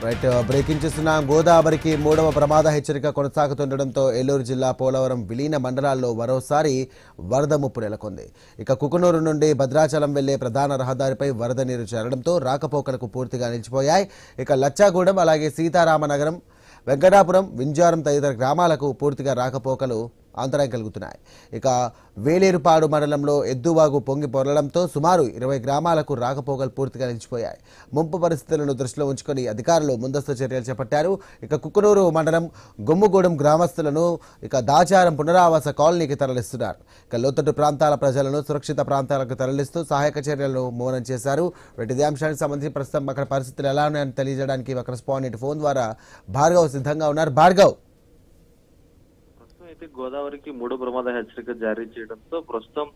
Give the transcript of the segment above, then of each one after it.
Right breaking చేస్తున్నాం. గోదావరికి మూడవ ప్రమాద హెచ్చరిక కొనసాగుతుండటంతో ఏలూరు జిల్లా పోలవరం విలీన మండలాల్లో మరోసారి వరద ముప్పు నెలకొంది. ఇక కుకునూరు నుండి భద్రాచలం వెళ్లే ప్రధాన రహదారిపై వరద నీరు చేరడంతో రాకపోకలకు పూర్తిగా నిలిచిపోయాయి. ఇక లచ్చాగూడెం అలాగే సీతారామనగరం, వెంకటాపురం, వింజారం తదితర గ్రామాలకు పూర్తిగా రాకపోకలు అంతరాయం కలుగుతున్నాయి. ఇక వేలేరుపాడు మండలంలో ఎద్దువాగు పొంగి పొరలడంతో సుమారు 20 గ్రామాలకు రాకపోకలు పూర్తిగా నిలిచిపోయాయి. ముంపు పరిస్థితులను దృష్టిలో ఉంచుకొని అధికారులు ముందస్తు చర్యలు చేపట్టారు. ఇక కుక్కునూరు మండలం గుమ్ముగూడెం గ్రామస్తులను దాచారం పునరావాస కాలనీకి తరలిస్తున్నారు. ఇక లోతట్టు ప్రాంతాల ప్రజలను సురక్షిత ప్రాంతాలకు తరలిస్తూ సహాయక చర్యలను మౌనం చేశారు. ఇదే అంశానికి సంబంధించి ప్రస్తుతం అక్కడ పరిస్థితులు ఎలా ఉన్నాయని తెలియజేయడానికి ఒక రెస్పాండెంట్ ఫోన్ ద్వారా భార్గవ్ సిద్ధంగా ఉన్నారు. భార్గవ్, గోదావరికి మూడో ప్రమాద హెచ్చరిక జారీ చేయడంతో ప్రస్తుతం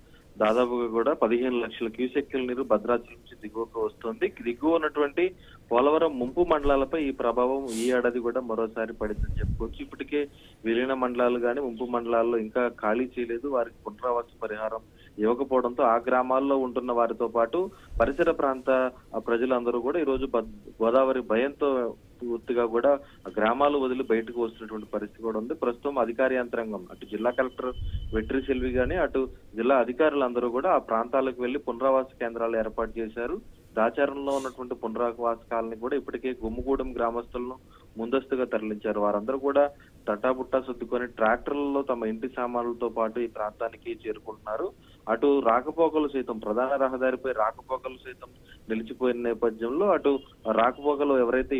దాదాపుగా కూడా 15 లక్షల క్యూసెక్కుల నీరు భద్రాచలం నుంచి దిగువకు వస్తుంది. దిగువ ఉన్నటువంటి పోలవరం ముంపు మండలాలపై ఈ ప్రభావం ఈ ఏడాది కూడా మరోసారి పడిందని చెప్పుకోవచ్చు. ఇప్పటికే విలీన మండలాలు కానీ ముంపు మండలాల్లో ఇంకా ఖాళీ చేయలేదు. వారికి పునరావాస పరిహారం ఇవ్వకపోవడంతో ఆ గ్రామాల్లో ఉంటున్న వారితో పాటు పరిసర ప్రాంత ప్రజలందరూ కూడా ఈ రోజు గోదావరి భయంతో పూర్తిగా కూడా గ్రామాలు వదిలి బయటకు వస్తున్నటువంటి పరిస్థితి కూడా ఉంది. ప్రస్తుతం అధికార యంత్రాంగం అటు జిల్లా కలెక్టర్ వెట్రి సెల్వి గాని అటు జిల్లా అధికారులందరూ కూడా ఆ ప్రాంతాలకు వెళ్లి పునరావాస కేంద్రాలు ఏర్పాటు చేశారు. దాచారంలో ఉన్నటువంటి పునరావాస కాలనీ కూడా ఇప్పటికే గుమ్ముగూడెం గ్రామస్తులను ముందస్తుగా తరలించారు. వారందరూ కూడా తటాబుట్టా సర్దుకొని ట్రాక్టర్లలో తమ ఇంటి సామాన్లతో పాటు ఈ ప్రాంతానికి చేరుకుంటున్నారు. అటు రాకపోకలు సైతం ప్రధాన రహదారిపై రాకపోకలు సైతం నిలిచిపోయిన నేపథ్యంలో అటు రాకపోకలు ఎవరైతే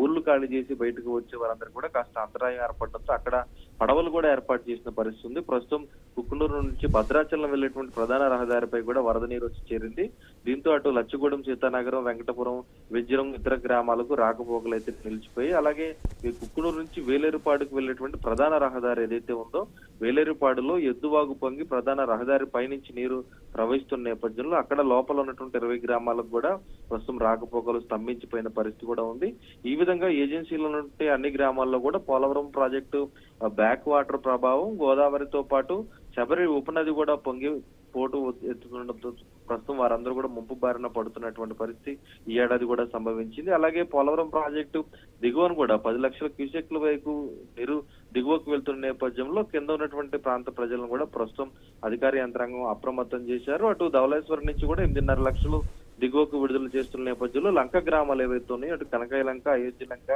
ఊర్లు ఖాళీ చేసి బయటకు వచ్చే వారందరూ కూడా కాస్త అంతరాయం ఏర్పడడంతో అక్కడ పడవలు కూడా ఏర్పాటు చేసిన పరిస్థితి ఉంది. ప్రస్తుతం కుక్కునూరు నుంచి భద్రాచలం వెళ్లేటువంటి ప్రధాన రహదారిపై కూడా వరద నీరు వచ్చి చేరింది. దీంతో అటు లచ్చగూడెం, సీతానగరం, వెంకటపురం, వింజరం ఇతర గ్రామాలకు రాకపోకలు అయితే నిలిచిపోయి, అలాగే ఈ కుక్కునూరు నుంచి వేలేరుపాడుకు వెళ్లేటువంటి ప్రధాన రహదారి ఏదైతే ఉందో వేలేరుపాడులో ఎద్దువాగు పొంగి ప్రధాన రహదారి పైనుంచి నీరు ప్రవహిస్తున్న నేపథ్యంలో అక్కడ లోపల ఉన్నటువంటి 20 గ్రామాలకు కూడా ప్రస్తుతం రాకపోకలు స్తంభించిపోయిన పరిస్థితి కూడా ఉంది. ఈ విధంగా ఏజెన్సీల నుండి అన్ని గ్రామాల్లో కూడా పోలవరం ప్రాజెక్టు బ్యాక్ వాటర్ ప్రభావం గోదావరితో పాటు శబరి ఉపనది కూడా పొంగి పోటు ఎత్తుతుండడంతో ప్రస్తుతం వారందరూ కూడా ముంపు బారిన పడుతున్నటువంటి పరిస్థితి ఈ ఏడాది కూడా సంభవించింది. అలాగే పోలవరం ప్రాజెక్టు దిగువను కూడా 10 లక్షల క్యూసెక్ల వైపు నీరు దిగువకు వెళ్తున్న నేపథ్యంలో కింద ఉన్నటువంటి ప్రాంత ప్రజలను కూడా ప్రస్తుతం అధికార యంత్రాంగం అప్రమత్తం చేశారు. అటు ధవళేశ్వరం నుంచి కూడా 8.5 లక్షలు దిగువకు విడుదల చేస్తున్న నేపథ్యంలో లంక గ్రామాలు ఏవైతే ఉన్నాయో అటు కనకాయ లంక, అయోధ్య లంక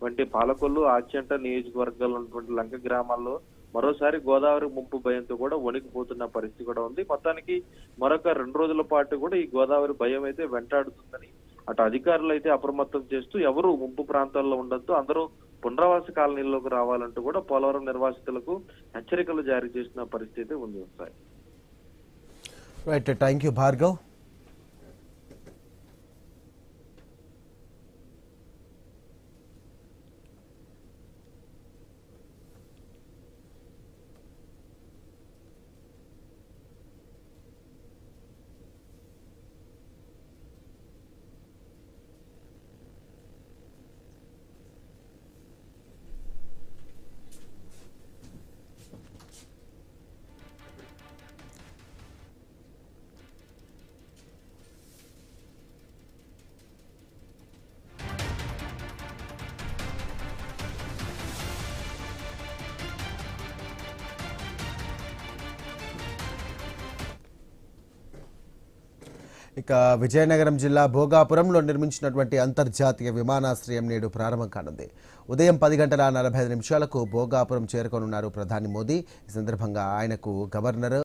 వంటి పాలకొల్లు, ఆచంట నియోజకవర్గాల్లో ఉన్నటువంటి లంక గ్రామాల్లో మరోసారి గోదావరి ముంపు భయంతో కూడా వణికిపోతున్న పరిస్థితి కూడా ఉంది. మొత్తానికి మరొక 2 రోజుల పాటు కూడా ఈ గోదావరి భయం అయితే వెంటాడుతుందని అటు అధికారులు అయితే అప్రమత్తం చేస్తూ ఎవరు ముంపు ప్రాంతాల్లో ఉండొద్దు, అందరూ పునరావాస కాలనీల్లోకి రావాలంటూ కూడా పోలవరం నిర్వాసితులకు హెచ్చరికలు జారీ చేసిన పరిస్థితి ఉంది. Right, thank you Bhargav. ఇక విజయనగరం జిల్లా భోగాపురంలో నిర్మించినటువంటి అంతర్జాతీయ విమానాశ్రయం నేడు ప్రారంభం కానుంది. ఉదయం 10:45 భోగాపురం చేరుకోనున్నారు ప్రధాని మోదీ. ఈ సందర్భంగా ఆయనకు గవర్నర్